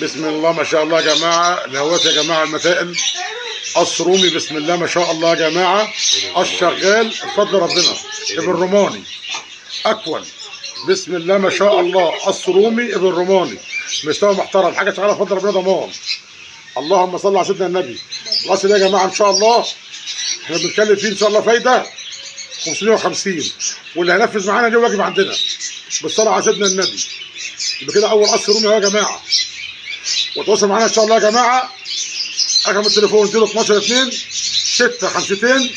بسم الله ما شاء الله يا جماعه. نوات يا جماعه المتائن قص رومي. بسم الله ما شاء الله يا جماعه. قص شغال بفضل ربنا. ابن روماني اكول. بسم الله ما شاء الله. قص رومي ابن روماني مستوى محترم. حاجه شغاله بفضل ربنا ضمان. اللهم صل على سيدنا النبي. القص ده يا جماعه ان شاء الله احنا بنتكلم فيه ان شاء الله فايده 550، واللي هينفذ معانا ده واجب عندنا بالصلاه على سيدنا النبي. يبقى كده اول قص رومي اهو يا جماعه. وتواصل معانا ان شاء الله يا جماعه. رقم التليفون 012 2 6 52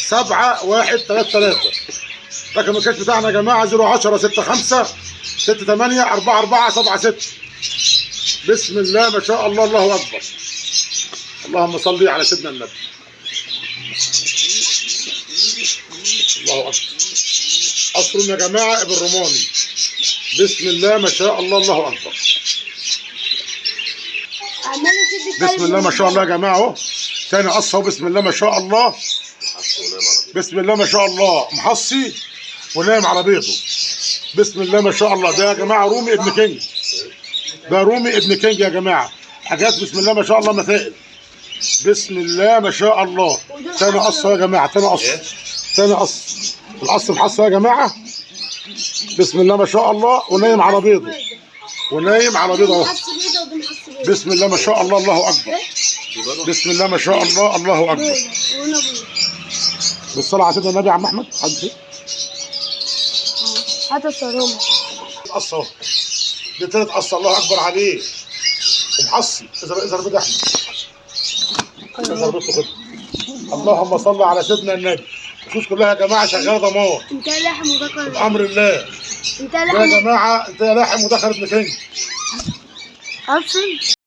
7 1 3 3. رقم الكاش بتاعنا يا جماعه 010 65 68 44 76. بسم الله ما شاء الله. الله اكبر. اللهم صل على سيدنا النبي. الله اكبر. قصر يا جماعه ابن روماني. بسم الله ما شاء الله. الله اكبر. بسم الله ما شاء الله يا جماعه اهو. تاني قص اهو. بسم الله ما شاء الله. بسم الله ما شاء الله. محصي ونايم على بيضه. بسم الله ما شاء الله. ده يا جماعه رومي ابن كينج. ده رومي ابن كينج يا جماعه. حاجات بسم الله ما شاء الله مثائل. بسم الله ما شاء الله. تاني قص يا جماعه. تاني قص. تاني قص. القص محصي يا جماعه. بسم الله ما شاء الله. ونايم على بيضه. ونايم على بيضه اهو. بسم الله ما شاء الله. الله اكبر. بسم الله ما شاء الله. الله اكبر. بالصلاه على سيدنا النبي يا عم احمد. هات الصاروخ. قص اهو. ده تالت قص. الله اكبر عليه. ومحصي. اذا بيض احمد. اذا بيض كده. اللهم صل على سيدنا النبي. الفلوس كلها يا جماعه شغاله ضمان. انت لاحم وذكر بامر الله. انت يا لاحم جماعه انت يا لاحم ودخل ابن كينج. ابصر